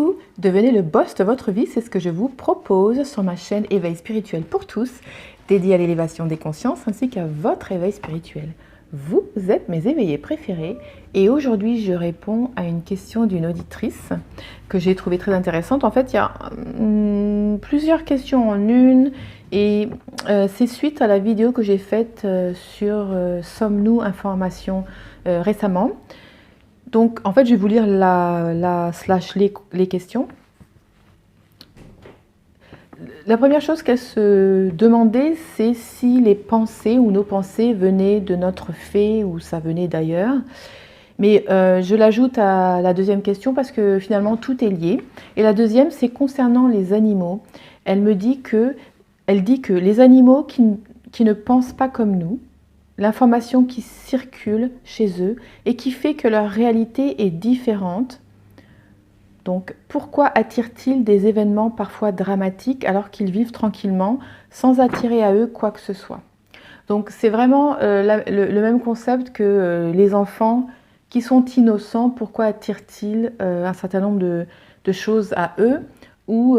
Coucou, devenez le boss de votre vie, c'est ce que je vous propose sur ma chaîne Éveil spirituel pour tous, dédiée à l'élévation des consciences ainsi qu'à votre éveil spirituel. Vous êtes mes éveillés préférés et aujourd'hui je réponds à une question d'une auditrice que j'ai trouvée très intéressante. En fait, il y a plusieurs questions en une et c'est suite à la vidéo que j'ai faite sur Sommes-nous information récemment. Donc, en fait, je vais vous lire les questions. La première chose qu'elle se demandait, c'est si les pensées ou nos pensées venaient de notre fait ou ça venait d'ailleurs. Mais je l'ajoute à la deuxième question parce que finalement, tout est lié. Et la deuxième, c'est concernant les animaux. Elle dit que les animaux qui ne pensent pas comme nous, l'information qui circule chez eux et qui fait que leur réalité est différente. Donc, pourquoi attirent-ils des événements parfois dramatiques alors qu'ils vivent tranquillement sans attirer à eux quoi que ce soit? Donc, c'est vraiment le même concept que les enfants qui sont innocents. Pourquoi attirent-ils un certain nombre de choses à eux? Ou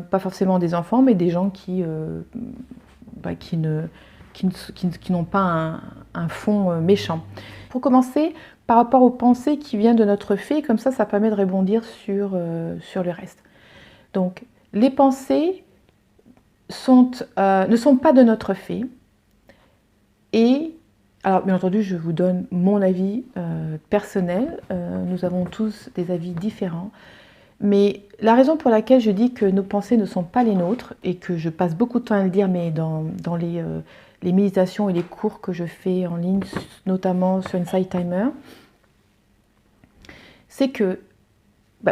pas forcément des enfants, mais des gens qui n'ont pas un fond méchant. Pour commencer, par rapport aux pensées qui viennent de notre fait, comme ça permet de rebondir sur le reste. Donc, les pensées ne sont pas de notre fait. Et, alors bien entendu, je vous donne mon avis personnel. Nous avons tous des avis différents. Mais la raison pour laquelle je dis que nos pensées ne sont pas les nôtres, et que je passe beaucoup de temps à le dire, mais dans les méditations et les cours que je fais en ligne, notamment sur Insight Timer, c'est que,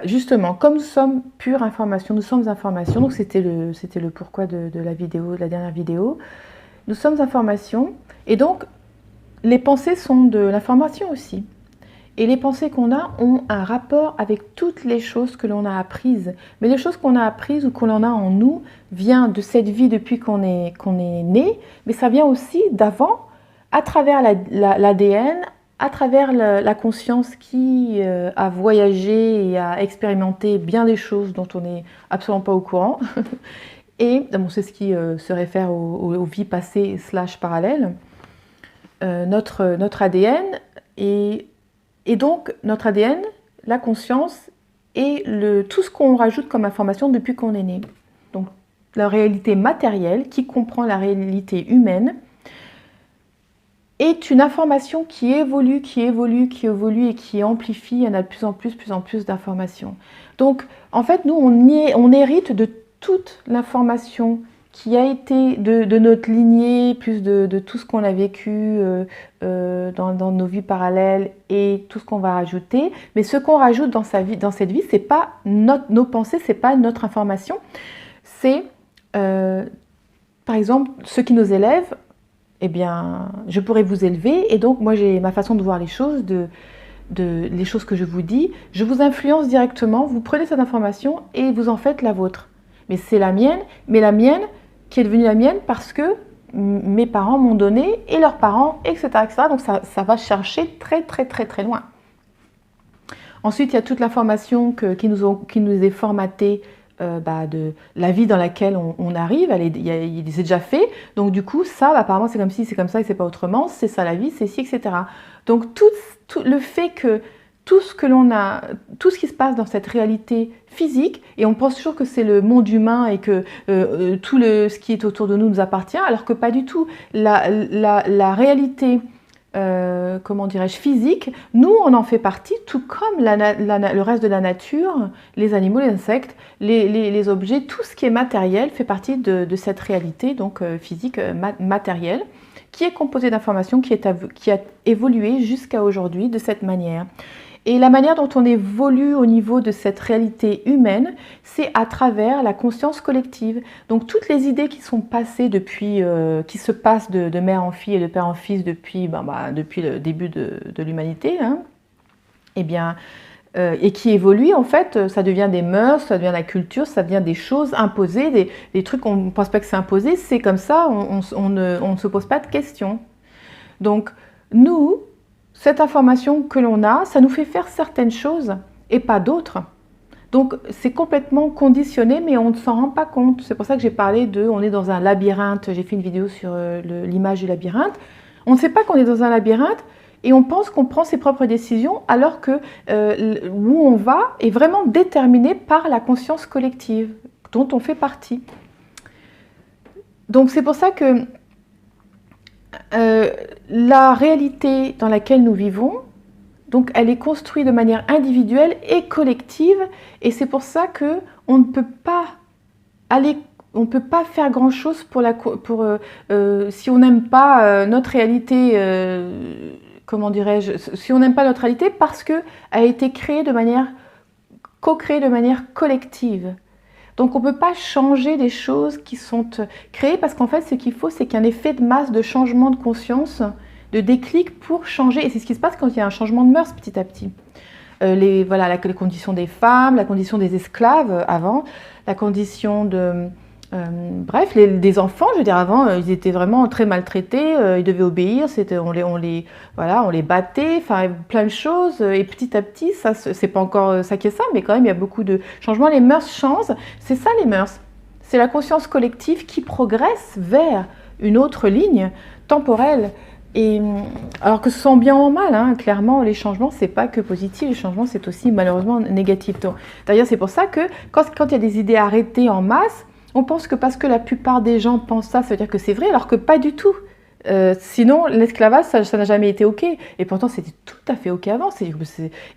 justement, comme nous sommes pure information, nous sommes information, donc c'était le pourquoi de la dernière vidéo, nous sommes information, et donc les pensées sont de l'information aussi. Et les pensées qu'on a ont un rapport avec toutes les choses que l'on a apprises. Mais les choses qu'on a apprises ou qu'on a en nous vient de cette vie depuis qu'on est né, mais ça vient aussi d'avant, à travers l'ADN, à travers la conscience qui a voyagé et a expérimenté bien des choses dont on n'est absolument pas au courant. Et c'est ce qui se réfère aux vies passées / parallèles. Notre ADN et donc, notre ADN, la conscience et tout ce qu'on rajoute comme information depuis qu'on est né. Donc, la réalité matérielle, qui comprend la réalité humaine, est une information qui évolue et qui amplifie. Il y en a de plus en plus d'informations. Donc, en fait, nous, on hérite de toute l'information qui a été de notre lignée, plus de tout ce qu'on a vécu dans nos vies parallèles et tout ce qu'on va rajouter. Mais ce qu'on rajoute dans cette vie, c'est pas nos pensées, c'est pas notre information. C'est, par exemple, ceux qui nous élèvent, eh bien, je pourrais vous élever. Et donc, moi, j'ai ma façon de voir les choses, les choses que je vous dis. Je vous influence directement, vous prenez cette information et vous en faites la vôtre. Mais c'est la mienne, qui est devenue la mienne parce que mes parents m'ont donné et leurs parents, etc. etc. Donc ça va chercher très loin. Ensuite, il y a toute l'information qui nous est formatée de la vie dans laquelle on arrive. Il est déjà fait. Donc du coup, ça, apparemment, c'est comme si, c'est comme ça et c'est pas autrement. C'est ça la vie, c'est ci, etc. Donc tout le fait que tout ce qui se passe dans cette réalité physique, et on pense toujours que c'est le monde humain et que tout ce qui est autour de nous appartient, alors que pas du tout. La réalité, comment dirais-je, physique, nous on en fait partie, tout comme le reste de la nature, les animaux, les insectes, les objets, tout ce qui est matériel fait partie de cette réalité, donc physique, matérielle, qui est composée d'informations, qui a évolué jusqu'à aujourd'hui de cette manière. Et la manière dont on évolue au niveau de cette réalité humaine, c'est à travers la conscience collective. Donc toutes les idées qui sont passées qui se passent de mère en fille et de père en fils depuis le début de l'humanité, et qui évoluent, en fait, ça devient des mœurs, ça devient la culture, ça devient des choses imposées, des trucs qu'on ne pense pas que c'est imposé, c'est comme ça, on ne se pose pas de questions. Donc nous, cette information que l'on a, ça nous fait faire certaines choses et pas d'autres. Donc c'est complètement conditionné, mais on ne s'en rend pas compte. C'est pour ça que j'ai parlé on est dans un labyrinthe. J'ai fait une vidéo sur l'image du labyrinthe. On ne sait pas qu'on est dans un labyrinthe et on pense qu'on prend ses propres décisions alors que où on va est vraiment déterminé par la conscience collective dont on fait partie. Donc c'est pour ça que la réalité dans laquelle nous vivons, donc elle est construite de manière individuelle et collective, et c'est pour ça que on ne peut pas faire grand chose si on n'aime pas notre réalité, comment dirais-je, si on n'aime pas notre réalité parce que elle a été créée de manière co-créée de manière collective. Donc on ne peut pas changer des choses qui sont créées parce qu'en fait ce qu'il faut c'est qu'un effet de masse, de changement de conscience, de déclic pour changer. Et c'est ce qui se passe quand il y a un changement de mœurs petit à petit. Les conditions des femmes, la condition des esclaves avant, la condition de... bref, des enfants, je veux dire, avant, ils étaient vraiment très maltraités, ils devaient obéir, on les battait, enfin, plein de choses. Et petit à petit, ça, c'est pas encore ça qui est ça, mais quand même, il y a beaucoup de changements. Les mœurs changent, c'est ça les mœurs. C'est la conscience collective qui progresse vers une autre ligne temporelle. Et alors que ce soit en bien ou en mal, hein, clairement, les changements, c'est pas que positif, les changements, c'est aussi malheureusement négatif. D'ailleurs, c'est pour ça que quand il y a des idées arrêtées en masse, on pense que parce que la plupart des gens pensent ça, ça veut dire que c'est vrai, alors que pas du tout. Sinon, l'esclavage, ça n'a jamais été OK. Et pourtant, c'était tout à fait OK avant.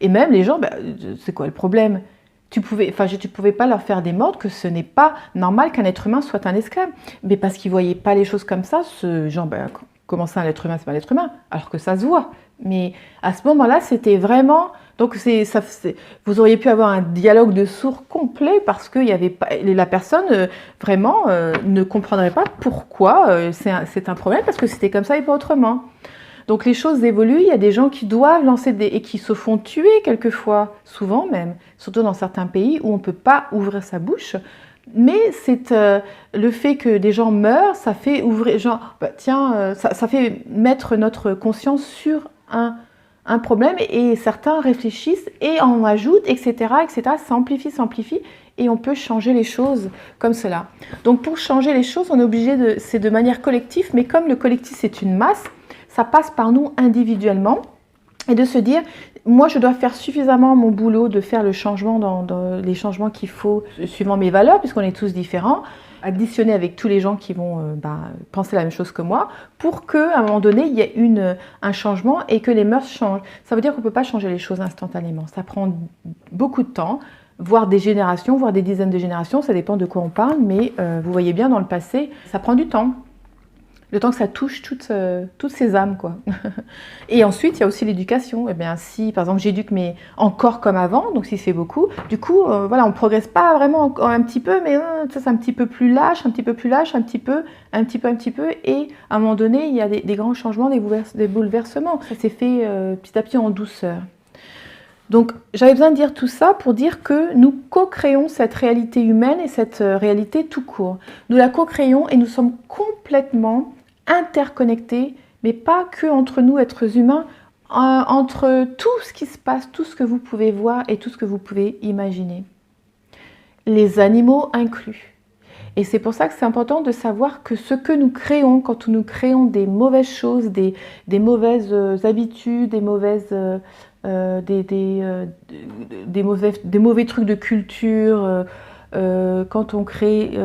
Et même les gens, c'est quoi le problème ? Tu pouvais pas leur faire des morts que ce n'est pas normal qu'un être humain soit un esclave. Mais parce qu'ils ne voyaient pas les choses comme ça, comment ça, un être humain, c'est pas l'être humain, alors que ça se voit. Mais à ce moment-là, c'était vraiment... Donc vous auriez pu avoir un dialogue de sourds complet parce que la personne vraiment ne comprendrait pas pourquoi c'est un problème, parce que c'était comme ça et pas autrement. Donc les choses évoluent, il y a des gens qui doivent lancer et qui se font tuer quelquefois, souvent même, surtout dans certains pays où on ne peut pas ouvrir sa bouche. Mais c'est le fait que des gens meurent, ça fait ouvrir, ça fait mettre notre conscience sur un problème et certains réfléchissent et en ajoutent, etc., etc. Ça s'amplifie et on peut changer les choses comme cela. Donc pour changer les choses, on est obligé c'est de manière collective, mais comme le collectif c'est une masse, ça passe par nous individuellement et de se dire, moi je dois faire suffisamment mon boulot de faire le changement dans les changements qu'il faut suivant mes valeurs, puisqu'on est tous différents, additionner avec tous les gens qui vont penser la même chose que moi, pour qu'à un moment donné, il y ait un changement et que les mœurs changent. Ça veut dire qu'on ne peut pas changer les choses instantanément. Ça prend beaucoup de temps, voire des générations, voire des dizaines de générations, ça dépend de quoi on parle, mais vous voyez bien dans le passé, ça prend du temps. Le temps que ça touche toutes ces âmes, quoi. Et ensuite, il y a aussi l'éducation. Eh bien, si, par exemple, j'éduque encore comme avant, donc si c'est beaucoup, du coup, voilà, on ne progresse pas vraiment un petit peu, mais ça, c'est un petit peu plus lâche, un petit peu plus lâche, un petit peu, et à un moment donné, il y a des grands changements, des bouleversements. Ça s'est fait petit à petit en douceur. Donc, j'avais besoin de dire tout ça pour dire que nous co-créons cette réalité humaine et cette réalité tout court. Nous la co-créons et nous sommes complètement interconnectés, mais pas que entre nous, êtres humains, entre tout ce qui se passe, tout ce que vous pouvez voir et tout ce que vous pouvez imaginer. Les animaux inclus. Et c'est pour ça que c'est important de savoir que ce que nous créons, quand nous créons des mauvaises choses, des mauvaises habitudes, des mauvais trucs de culture, quand on crée,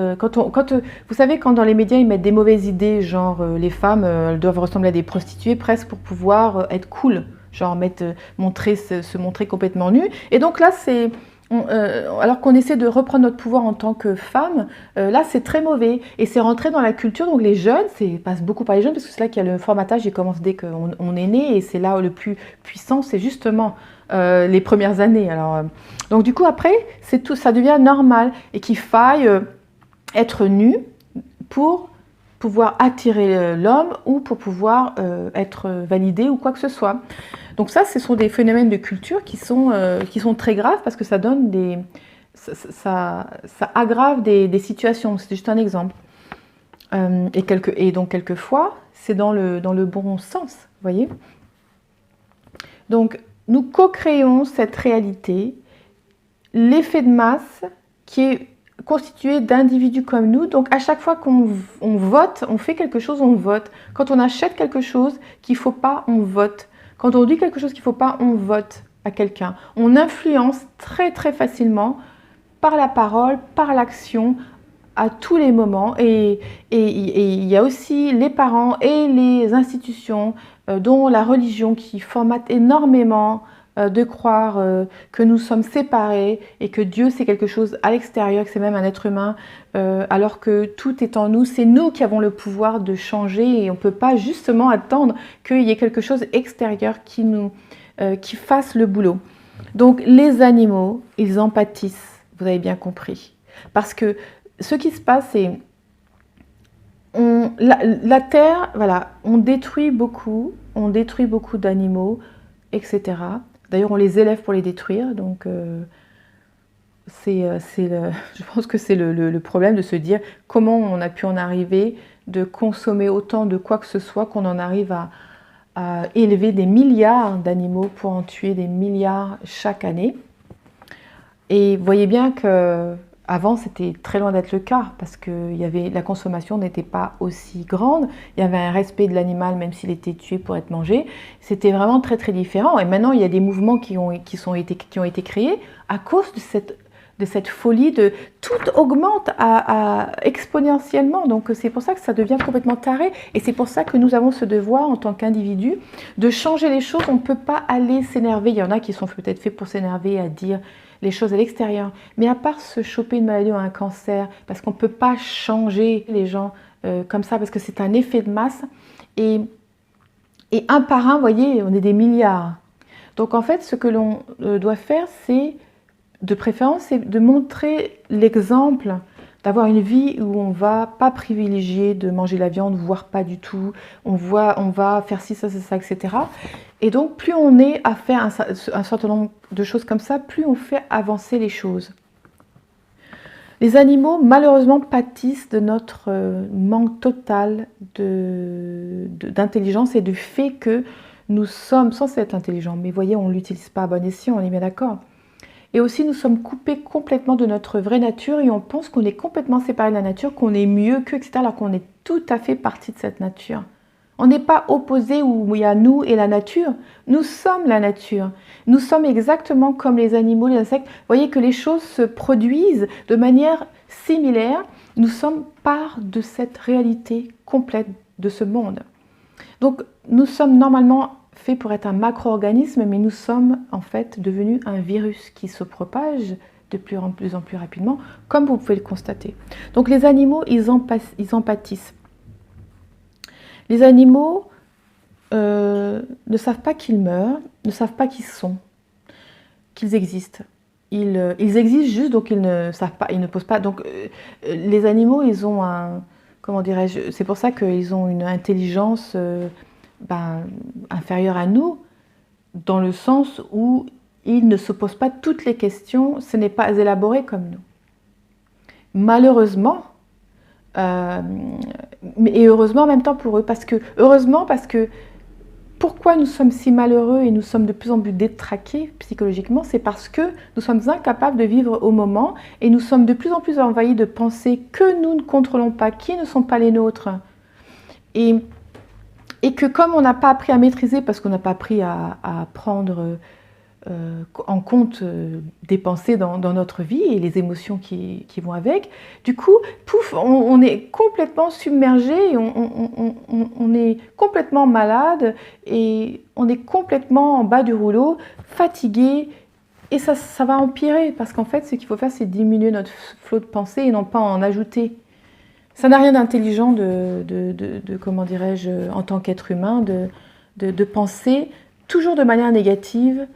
vous savez, quand dans les médias ils mettent des mauvaises idées, genre les femmes elles doivent ressembler à des prostituées presque pour pouvoir être cool, genre se montrer complètement nues. Et donc là alors qu'on essaie de reprendre notre pouvoir en tant que femme, là c'est très mauvais et c'est rentré dans la culture. Donc les jeunes, passe beaucoup par les jeunes parce que c'est là qu'il y a le formatage, il commence dès qu'on est né et c'est là le plus puissant, c'est justement les premières années. Alors, donc du coup après, ça devient normal et qu'il faille être nu pour pouvoir attirer l'homme ou pour pouvoir être validé ou quoi que ce soit. Donc ça, ce sont des phénomènes de culture qui sont très graves parce que ça donne ça aggrave des situations. C'est juste un exemple. Et donc quelquefois, c'est dans le bon sens, vous voyez. Donc nous co-créons cette réalité. l'effet de masse qui est constitué d'individus comme nous. Donc à chaque fois qu'on vote, on fait quelque chose, on vote. Quand on achète quelque chose qu'il ne faut pas, on vote. Quand on dit quelque chose qu'il ne faut pas, on vote à quelqu'un. On influence très très facilement par la parole, par l'action, à tous les moments. Et il y a aussi les parents et les institutions, dont la religion, qui formatent énormément de croire que nous sommes séparés et que Dieu c'est quelque chose à l'extérieur, que c'est même un être humain, alors que tout est en nous. C'est nous qui avons le pouvoir de changer et on ne peut pas justement attendre qu'il y ait quelque chose extérieur qui fasse le boulot. Donc les animaux, ils en pâtissent, vous avez bien compris. Parce que ce qui se passe, c'est la Terre, voilà, on détruit beaucoup d'animaux, etc. D'ailleurs, on les élève pour les détruire, donc je pense que c'est le problème de se dire comment on a pu en arriver de consommer autant de quoi que ce soit qu'on en arrive à élever des milliards d'animaux pour en tuer des milliards chaque année. Et vous voyez bien que avant, c'était très loin d'être le cas parce que la consommation n'était pas aussi grande. Il y avait un respect de l'animal, même s'il était tué pour être mangé. C'était vraiment très très différent. Et maintenant, il y a des mouvements qui ont été créés à cause de cette folie de tout augmente exponentiellement. Donc c'est pour ça que ça devient complètement taré. Et c'est pour ça que nous avons ce devoir en tant qu'individus de changer les choses. On ne peut pas aller s'énerver. Il y en a qui sont peut-être faits pour s'énerver, à dire les choses à l'extérieur. Mais à part se choper une maladie ou un cancer, parce qu'on ne peut pas changer les gens comme ça, parce que c'est un effet de masse. Et un par un, vous voyez, on est des milliards. Donc en fait, ce que l'on doit faire, c'est, de préférence, c'est de montrer l'exemple, d'avoir une vie où on ne va pas privilégier de manger la viande, voire pas du tout. On va faire ci, ça, etc. Et donc, plus on est à faire un certain nombre de choses comme ça, plus on fait avancer les choses. Les animaux, malheureusement, pâtissent de notre manque total d'intelligence et du fait que nous sommes censés être intelligents. Mais voyez, on ne l'utilise pas à bon escient, on est bien d'accord. Et aussi, nous sommes coupés complètement de notre vraie nature et on pense qu'on est complètement séparé de la nature, qu'on est mieux qu'eux, etc. Alors qu'on est tout à fait partie de cette nature. On n'est pas opposé où il y a nous et la nature. Nous sommes la nature. Nous sommes exactement comme les animaux, les insectes. Vous voyez que les choses se produisent de manière similaire. Nous sommes part de cette réalité complète de ce monde. Donc, nous sommes normalement faits pour être un macro-organisme, mais nous sommes en fait devenus un virus qui se propage de plus en plus rapidement, comme vous pouvez le constater. Donc, les animaux, ils en pâtissent. Les animaux ne savent pas qu'ils meurent, ne savent pas qu'ils sont, qu'ils existent. Ils existent juste, donc ils ne savent pas, ils ne posent pas. Donc les animaux, ils ont comment dirais-je, c'est pour ça qu'ils ont une intelligence inférieure à nous, dans le sens où ils ne se posent pas toutes les questions, ce n'est pas élaboré comme nous. Malheureusement, et heureusement en même temps pour eux, parce que pourquoi nous sommes si malheureux et nous sommes de plus en plus détraqués psychologiquement, c'est parce que nous sommes incapables de vivre au moment et nous sommes de plus en plus envahis de pensées que nous ne contrôlons pas, qui ne sont pas les nôtres. Et que comme on n'a pas appris à maîtriser, parce qu'on n'a pas appris à prendre en compte des pensées dans notre vie et les émotions qui vont avec, du coup, pouf, on est complètement submergé, on est complètement malade et on est complètement en bas du rouleau, fatigué, et ça va empirer, parce qu'en fait, ce qu'il faut faire, c'est diminuer notre flot de pensée et non pas en ajouter. Ça n'a rien d'intelligent comment dirais-je, en tant qu'être humain, de penser toujours de manière négative.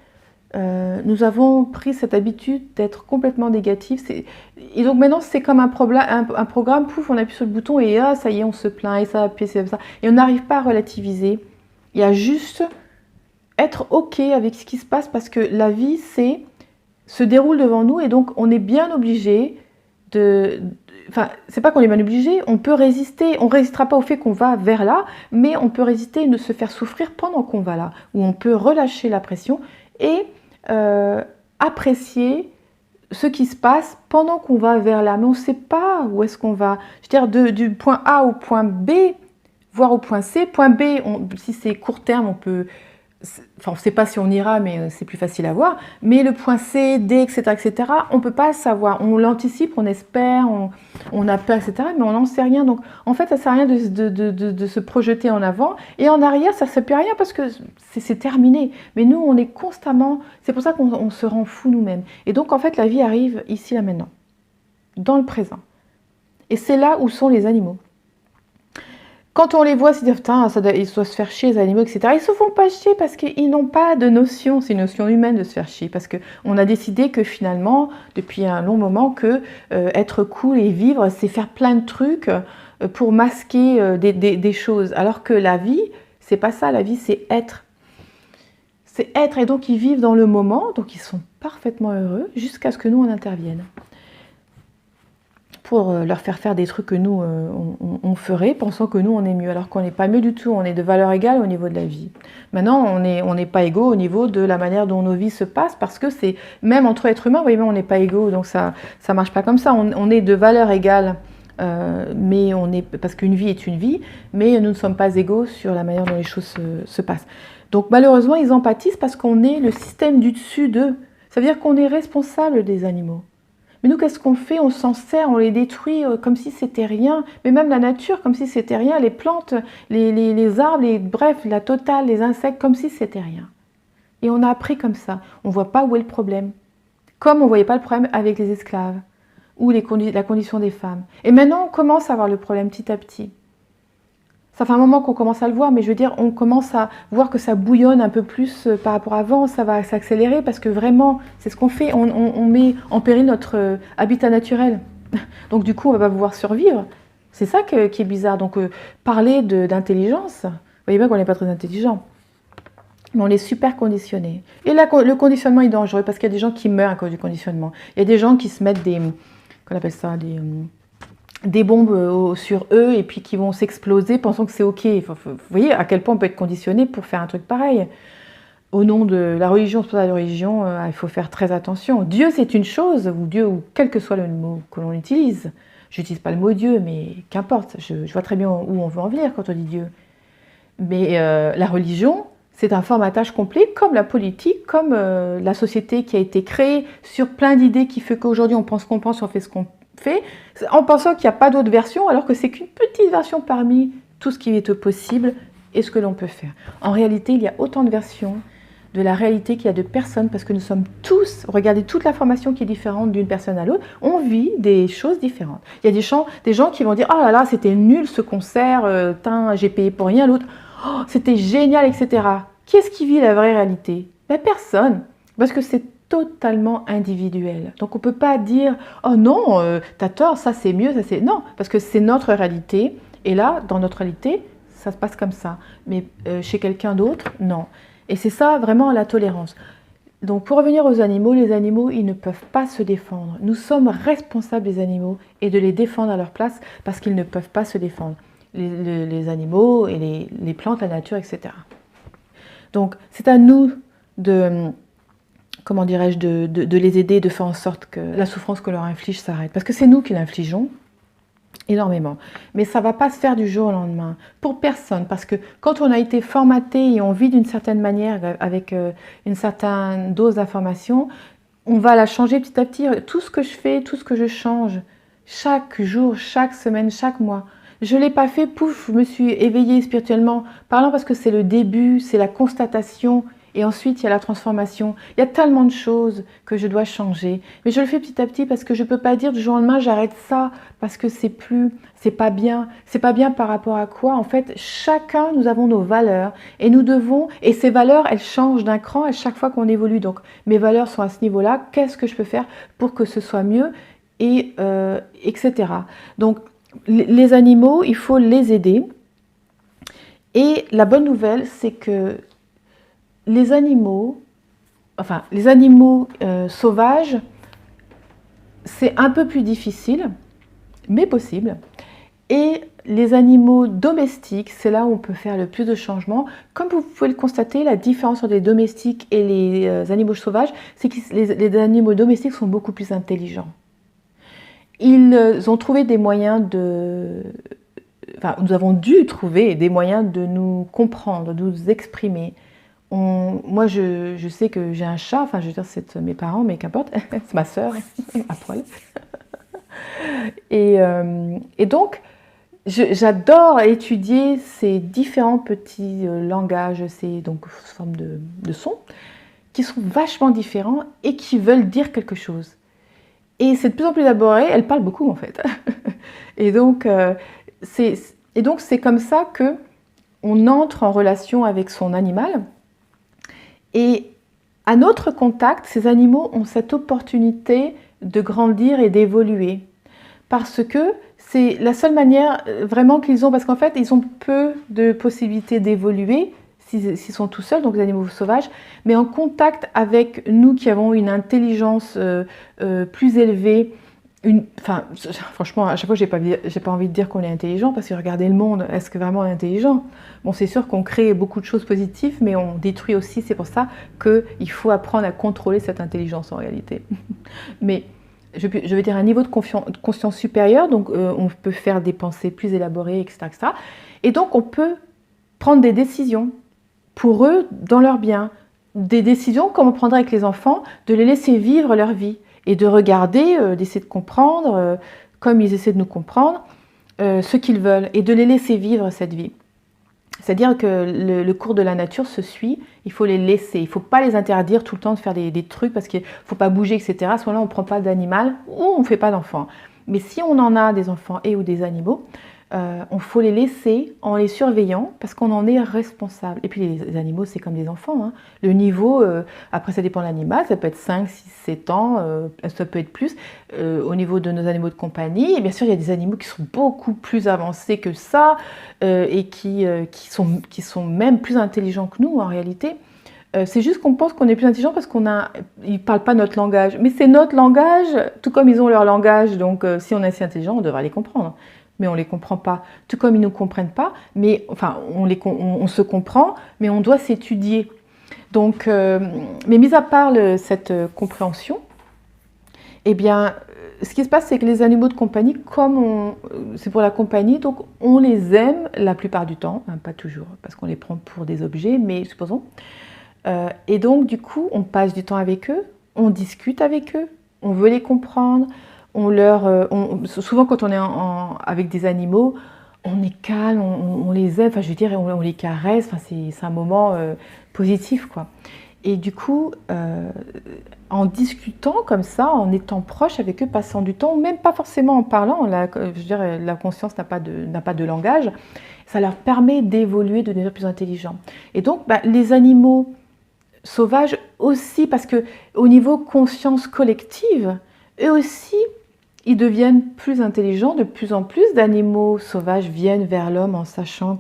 Nous avons pris cette habitude d'être complètement négatif. Et donc maintenant, c'est comme un programme, pouf, on appuie sur le bouton et ça y est, on se plaint, et ça appuie, c'est ça. Et on n'arrive pas à relativiser. Il y a juste être OK avec ce qui se passe, parce que la vie, se déroule devant nous, et donc on est bien obligé Enfin, c'est pas qu'on est bien obligé, on peut résister, on ne résistera pas au fait qu'on va vers là, mais on peut résister et ne se faire souffrir pendant qu'on va là, où on peut relâcher la pression et apprécier ce qui se passe pendant qu'on va vers là. Mais on ne sait pas où est-ce qu'on va. Je veux dire, du point A au point B, voire au point C. Point B, si c'est court terme, on peut... Enfin, on ne sait pas si on ira, mais c'est plus facile à voir. Mais le point C, D, etc., on ne peut pas savoir. On l'anticipe, on espère, on a peur, etc., mais on n'en sait rien. Donc, en fait, ça ne sert à rien de se projeter en avant. Et en arrière, ça ne sert plus à rien parce que c'est terminé. Mais nous, on est constamment... C'est pour ça qu'on se rend fou nous-mêmes. Et donc, en fait, la vie arrive ici, là, maintenant, dans le présent. Et c'est là où sont les animaux. Quand on les voit, se dire, putain, ils doivent se faire chier, les animaux, etc. Ils ne se font pas chier parce qu'ils n'ont pas de notion, c'est une notion humaine de se faire chier. Parce qu'on a décidé que finalement, depuis un long moment, que être cool et vivre, c'est faire plein de trucs pour masquer des choses. Alors que la vie, c'est pas ça, la vie, c'est être. C'est être, et donc ils vivent dans le moment, donc ils sont parfaitement heureux, jusqu'à ce que nous, on intervienne. Pour leur faire des trucs que nous, on ferait, pensant que nous, on est mieux, alors qu'on n'est pas mieux du tout, on est de valeur égale au niveau de la vie. Maintenant, on n'est pas égaux au niveau de la manière dont nos vies se passent, parce que c'est, même entre êtres humains, vous voyez, on n'est pas égaux, donc ça ne marche pas comme ça, on est de valeur égale, mais parce qu'une vie est une vie, mais nous ne sommes pas égaux sur la manière dont les choses se passent. Donc malheureusement, ils en pâtissent parce qu'on est le système du dessus d'eux, ça veut dire qu'on est responsable des animaux. Mais nous, qu'est-ce qu'on fait? On s'en sert, on les détruit comme si c'était rien. Mais même la nature, comme si c'était rien. Les plantes, les arbres, bref, la totale, les insectes, comme si c'était rien. Et on a appris comme ça. On ne voit pas où est le problème. Comme on ne voyait pas le problème avec les esclaves ou la condition des femmes. Et maintenant, on commence à voir le problème petit à petit. Ça fait un moment qu'on commence à le voir, mais je veux dire, on commence à voir que ça bouillonne un peu plus par rapport à avant, ça va s'accélérer parce que vraiment, c'est ce qu'on fait, on met en péril notre habitat naturel. Donc du coup, on va pas pouvoir survivre. C'est ça qui est bizarre. Donc parler d'intelligence, vous voyez bien qu'on n'est pas très intelligent, mais on est super conditionné. Et là, le conditionnement est dangereux parce qu'il y a des gens qui meurent à cause du conditionnement. Il y a des gens qui se mettent qu'on appelle ça, des bombes sur eux et puis qui vont s'exploser pensant que c'est ok. Vous voyez à quel point on peut être conditionné pour faire un truc pareil. Au nom de la religion, c'est pour ça la religion, il faut faire très attention. Dieu, c'est une chose, ou Dieu, ou quel que soit le mot que l'on utilise. Je n'utilise pas le mot Dieu, mais qu'importe, je vois très bien où on veut en venir quand on dit Dieu. Mais la religion, c'est un formatage complet, comme la politique, comme la société qui a été créée sur plein d'idées qui fait qu'aujourd'hui on pense qu'on pense, on fait ce qu'on fait, en pensant qu'il n'y a pas d'autre version, alors que c'est qu'une petite version parmi tout ce qui est possible et ce que l'on peut faire. En réalité, il y a autant de versions de la réalité qu'il y a de personnes, parce que nous sommes tous, regardez toute l'information qui est différente d'une personne à l'autre, on vit des choses différentes. Il y a des gens qui vont dire « Oh là là, c'était nul ce concert, j'ai payé pour rien, l'autre, oh, c'était génial, etc. » Qui est-ce qui vit la vraie réalité? Ben, personne, parce que c'est totalement individuel. Donc on ne peut pas dire « Oh non, t'as tort, ça c'est mieux, ça c'est... » Non, parce que c'est notre réalité, et là, dans notre réalité, ça se passe comme ça. Mais chez quelqu'un d'autre, non. Et c'est ça vraiment la tolérance. Donc pour revenir aux animaux, les animaux, ils ne peuvent pas se défendre. Nous sommes responsables des animaux et de les défendre à leur place parce qu'ils ne peuvent pas se défendre. Les animaux et les plantes, la nature, etc. Donc c'est à nous de... comment dirais-je, de les aider, de faire en sorte que la souffrance qu'on leur inflige s'arrête. Parce que c'est nous qui l'infligeons énormément. Mais ça ne va pas se faire du jour au lendemain, pour personne. Parce que quand on a été formaté et on vit d'une certaine manière, avec une certaine dose d'information, on va la changer petit à petit. Tout ce que je fais, tout ce que je change, chaque jour, chaque semaine, chaque mois, je ne l'ai pas fait, pouf, je me suis éveillée spirituellement parlant parce que c'est le début, c'est la constatation. Et ensuite, il y a la transformation. Il y a tellement de choses que je dois changer. Mais je le fais petit à petit parce que je ne peux pas dire du jour au lendemain, j'arrête ça parce que c'est pas bien. C'est pas bien par rapport à quoi? En fait, chacun, nous avons nos valeurs et nous devons, et ces valeurs, elles changent d'un cran à chaque fois qu'on évolue. Donc, mes valeurs sont à ce niveau-là. Qu'est-ce que je peux faire pour que ce soit mieux? Et etc. Donc, les animaux, il faut les aider. Et la bonne nouvelle, c'est que les animaux sauvages, c'est un peu plus difficile, mais possible. Et les animaux domestiques, c'est là où on peut faire le plus de changements. Comme vous pouvez le constater, la différence entre les domestiques et les animaux sauvages, c'est que les animaux domestiques sont beaucoup plus intelligents. Ils ont trouvé des moyens de... Enfin, nous avons dû trouver des moyens de nous comprendre, de nous exprimer. Moi, je sais que j'ai un chat, enfin, je veux dire, c'est mes parents, mais qu'importe, c'est ma sœur, à poil. Et donc, j'adore étudier ces différents petits langages, donc sous forme de sons, qui sont vachement différents et qui veulent dire quelque chose. Et c'est de plus en plus élaboré, elle parle beaucoup en fait. Et donc, c'est comme ça que on entre en relation avec son animal. Et à notre contact, ces animaux ont cette opportunité de grandir et d'évoluer. Parce que c'est la seule manière vraiment qu'ils ont, parce qu'en fait, ils ont peu de possibilités d'évoluer s'ils sont tout seuls, donc les animaux sauvages, mais en contact avec nous qui avons une intelligence plus élevée. Enfin, franchement, à chaque fois, j'ai pas envie de dire qu'on est intelligent, parce que regardez le monde, est-ce que vraiment on est intelligent? Bon, c'est sûr qu'on crée beaucoup de choses positives, mais on détruit aussi, c'est pour ça qu'il faut apprendre à contrôler cette intelligence en réalité. Mais je vais dire un niveau de conscience supérieur, donc on peut faire des pensées plus élaborées, etc., etc. Et donc on peut prendre des décisions pour eux, dans leur bien. Des décisions comme on prendrait avec les enfants, de les laisser vivre leur vie et de regarder, d'essayer de comprendre, comme ils essaient de nous comprendre, ce qu'ils veulent et de les laisser vivre cette vie. C'est-à-dire que le cours de la nature se suit, il faut les laisser, il ne faut pas les interdire tout le temps de faire des trucs parce qu'il ne faut pas bouger, etc. À ce moment-là, on ne prend pas d'animal ou on ne fait pas d'enfants. Mais si on en a des enfants et ou des animaux, il faut les laisser en les surveillant parce qu'on en est responsable. Et puis les animaux, c'est comme des enfants. Hein. Le niveau, après ça dépend de l'animal, ça peut être 5, 6, 7 ans, ça peut être plus. Au niveau de nos animaux de compagnie, et bien sûr, il y a des animaux qui sont beaucoup plus avancés que ça et qui sont même plus intelligents que nous en réalité. C'est juste qu'on pense qu'on est plus intelligent parce qu'ils ne parlent pas notre langage. Mais c'est notre langage, tout comme ils ont leur langage. Donc si on est assez intelligent, on devrait les comprendre. Mais on ne les comprend pas. Tout comme ils ne nous comprennent pas, mais enfin, on se comprend, mais on doit s'étudier. Donc, mais mis à part cette compréhension, eh bien, ce qui se passe, c'est que les animaux de compagnie, comme c'est pour la compagnie, donc on les aime la plupart du temps, hein, pas toujours, parce qu'on les prend pour des objets, mais supposons. Et donc, du coup, on passe du temps avec eux, on discute avec eux, on veut les comprendre. Souvent, quand on est avec des animaux, on est calme, on les aime, enfin, je veux dire, on les caresse, enfin, c'est un moment positif, quoi. Et du coup, en discutant comme ça, en étant proche avec eux, passant du temps, même pas forcément en parlant, je veux dire, la conscience n'a pas de langage, ça leur permet d'évoluer, de devenir plus intelligents. Et donc, les animaux sauvages aussi, parce que au niveau conscience collective, eux aussi, ils deviennent plus intelligents. De plus en plus d'animaux sauvages viennent vers l'homme en sachant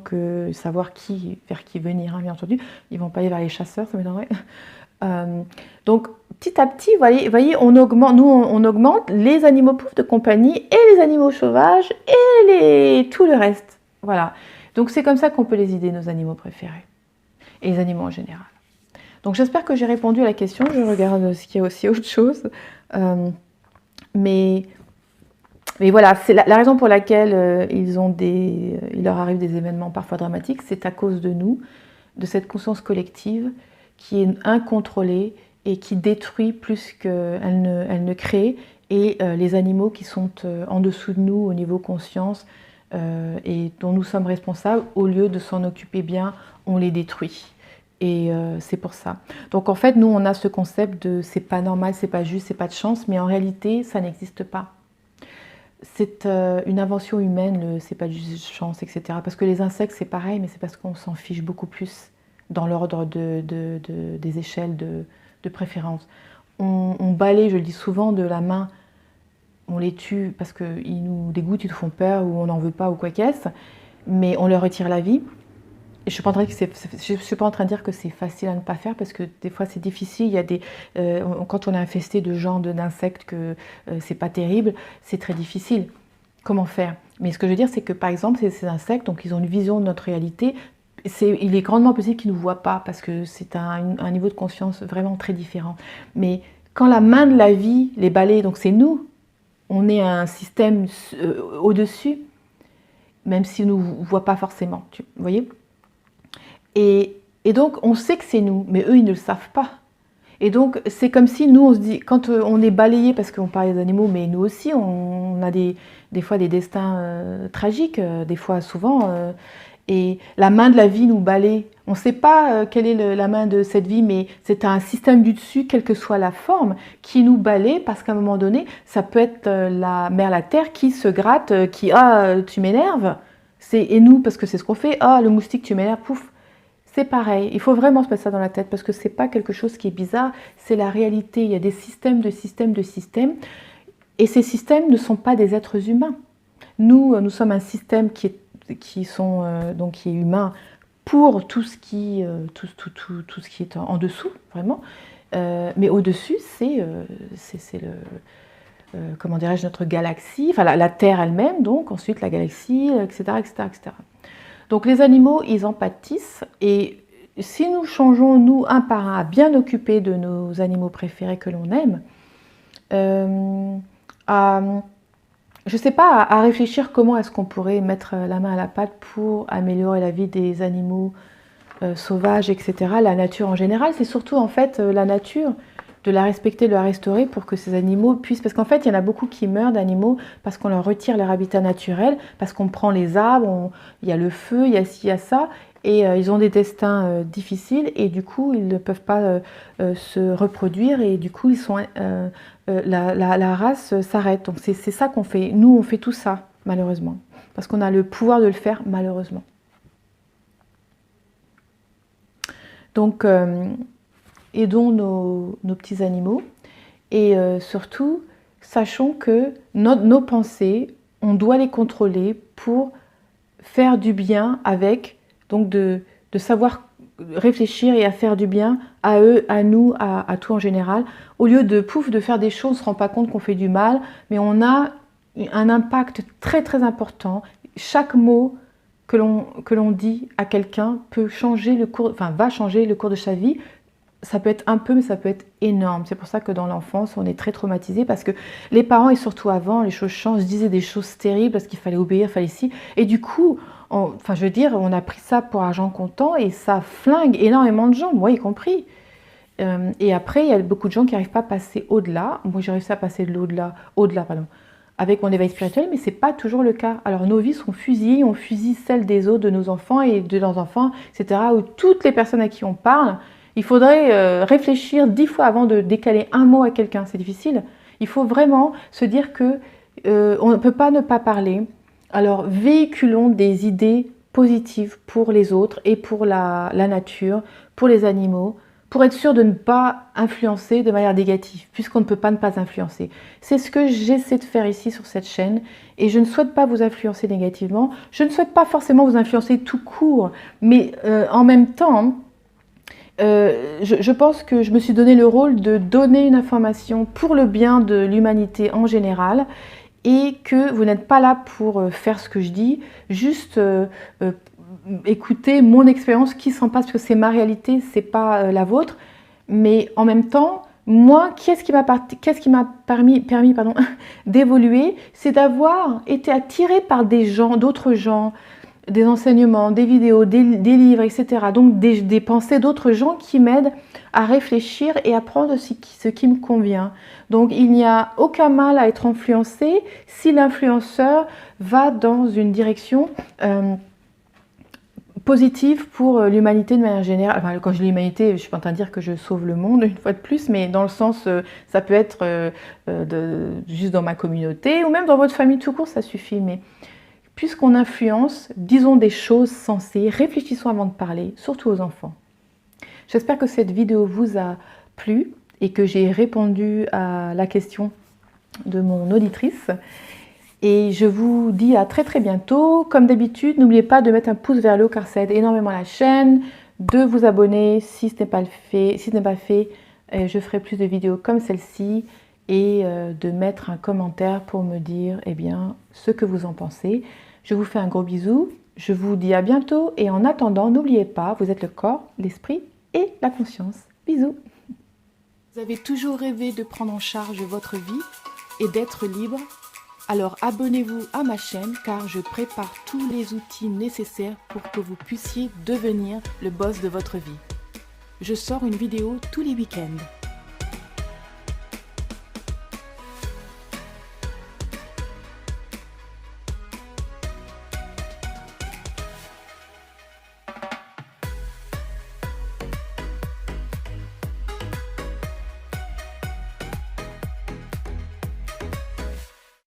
savoir vers qui venir, hein, bien entendu. Ils ne vont pas aller vers les chasseurs, ça m'étonnerait. Donc, petit à petit, vous voyez, on augmente les animaux pauvres de compagnie et les animaux sauvages et tout le reste. Voilà. Donc, c'est comme ça qu'on peut les aider, nos animaux préférés. Et les animaux en général. Donc, j'espère que j'ai répondu à la question. Je regarde s'il y a aussi autre chose. Mais voilà, c'est la raison pour laquelle il leur arrive des événements parfois dramatiques, c'est à cause de nous, de cette conscience collective qui est incontrôlée et qui détruit plus qu'elle ne crée, et les animaux qui sont en dessous de nous au niveau conscience et dont nous sommes responsables, au lieu de s'en occuper bien, on les détruit. Et c'est pour ça. Donc en fait, nous, on a ce concept de c'est pas normal, c'est pas juste, c'est pas de chance, mais en réalité, ça n'existe pas. C'est une invention humaine, c'est pas juste chance, etc. Parce que les insectes, c'est pareil, mais c'est parce qu'on s'en fiche beaucoup plus dans l'ordre des échelles de préférence. On balaye, je le dis souvent, de la main, on les tue parce qu'ils nous dégoûtent, ils nous font peur, ou on n'en veut pas, ou quoi qu'est-ce, mais on leur retire la vie. Je ne suis pas en train de dire que c'est facile à ne pas faire, parce que des fois c'est difficile. Il y a quand on est infesté de d'insectes que c'est pas terrible, c'est très difficile. comment faire. Mais ce que je veux dire, c'est que par exemple, ces insectes, donc ils ont une vision de notre réalité. Il est grandement possible qu'ils ne nous voient pas parce que c'est un niveau de conscience vraiment très différent. Mais quand la main de la vie les balaye, donc c'est nous, on est un système au-dessus, même s'ils ne nous voient pas forcément. Vous voyez? Et donc, on sait que c'est nous, mais eux, ils ne le savent pas. Et donc, c'est comme si nous, on se dit, quand on est balayé, parce qu'on parle des animaux, mais nous aussi, on a des fois des destins tragiques, des fois souvent, et la main de la vie nous balaye. On ne sait pas quelle est la main de cette vie, mais c'est un système du dessus, quelle que soit la forme, qui nous balaye, parce qu'à un moment donné, ça peut être la mère, la terre, qui se gratte, qui « Ah, tu m'énerves !» Et nous, parce que c'est ce qu'on fait, « Ah, le moustique, tu m'énerves !» Pouf. C'est pareil, il faut vraiment se mettre ça dans la tête parce que c'est pas quelque chose qui est bizarre, c'est la réalité. Il y a des systèmes de systèmes de systèmes et ces systèmes ne sont pas des êtres humains. Nous sommes un système qui est humain pour tout ce qui, tout ce qui est en dessous, vraiment. Mais au-dessus, c'est comment dirais-je, notre galaxie, enfin la Terre elle-même, donc ensuite la galaxie, etc., etc., etc. Donc les animaux, ils en pâtissent et si nous changeons, nous, un par un, à bien occuper de nos animaux préférés que l'on aime, je ne sais pas, à réfléchir comment est-ce qu'on pourrait mettre la main à la pâte pour améliorer la vie des animaux sauvages, etc., la nature en général, c'est surtout en fait la nature, de la respecter, de la restaurer pour que ces animaux puissent... Parce qu'en fait, il y en a beaucoup qui meurent d'animaux parce qu'on leur retire leur habitat naturel, parce qu'on prend les arbres, il y a le feu, il y a ci, il y a ça, et ils ont des destins difficiles, et du coup, ils ne peuvent pas se reproduire, et du coup, la race s'arrête. Donc c'est ça qu'on fait. Nous, on fait tout ça, malheureusement, parce qu'on a le pouvoir de le faire, malheureusement. Donc... aidons nos petits animaux et surtout, sachons que nos pensées, on doit les contrôler pour faire du bien avec, donc de savoir réfléchir et à faire du bien à eux, à nous, à tout en général, au lieu de faire des choses, on ne se rend pas compte qu'on fait du mal, mais on a un impact très très important. Chaque mot que l'on dit à quelqu'un peut changer va changer le cours de sa vie. Ça peut être un peu, mais ça peut être énorme. C'est pour ça que dans l'enfance, on est très traumatisé parce que les parents, et surtout avant, les choses changent, disaient des choses terribles parce qu'il fallait obéir, il fallait ci. Et du coup, on a pris ça pour argent comptant et ça flingue énormément de gens, moi y compris. Et après, il y a beaucoup de gens qui n'arrivent pas à passer au-delà. Moi, j'ai réussi à passer de au-delà, avec mon éveil spirituel, mais ce n'est pas toujours le cas. Alors, nos vies sont fusillées, on fusille celles des autres, de nos enfants et de leurs enfants, etc., ou toutes les personnes à qui on parle. Il faudrait réfléchir 10 fois avant de décaler un mot à quelqu'un, c'est difficile. Il faut vraiment se dire que on ne peut pas ne pas parler. Alors véhiculons des idées positives pour les autres et pour la nature, pour les animaux, pour être sûr de ne pas influencer de manière négative, puisqu'on ne peut pas ne pas influencer. C'est ce que j'essaie de faire ici sur cette chaîne, et je ne souhaite pas vous influencer négativement, je ne souhaite pas forcément vous influencer tout court, mais en même temps, je pense que je me suis donné le rôle de donner une information pour le bien de l'humanité en général et que vous n'êtes pas là pour faire ce que je dis, juste écouter mon expérience qui s'en passe parce que c'est ma réalité, c'est pas la vôtre. Mais en même temps, moi, qu'est-ce qui m'a permis d'évoluer, c'est d'avoir été attirée par d'autres gens, des enseignements, des vidéos, des livres, etc. Donc des pensées d'autres gens qui m'aident à réfléchir et à prendre ce qui me convient. Donc il n'y a aucun mal à être influencé si l'influenceur va dans une direction positive pour l'humanité de manière générale. Enfin, quand je dis l'humanité, je ne suis pas en train de dire que je sauve le monde une fois de plus, mais dans le sens, ça peut être juste dans ma communauté ou même dans votre famille tout court, ça suffit. Mais puisqu'on influence, disons des choses sensées, réfléchissons avant de parler, surtout aux enfants. J'espère que cette vidéo vous a plu et que j'ai répondu à la question de mon auditrice. Et je vous dis à très très bientôt. Comme d'habitude, n'oubliez pas de mettre un pouce vers le haut car ça aide énormément la chaîne, de vous abonner si ce n'est pas fait. Je ferai plus de vidéos comme celle-ci. et de mettre un commentaire pour me dire eh bien, ce que vous en pensez. Je vous fais un gros bisou, je vous dis à bientôt et en attendant, n'oubliez pas, vous êtes le corps, l'esprit et la conscience. Bisous. Vous avez toujours rêvé de prendre en charge votre vie et d'être libre? Alors abonnez-vous à ma chaîne car je prépare tous les outils nécessaires pour que vous puissiez devenir le boss de votre vie. Je sors une vidéo tous les week-ends.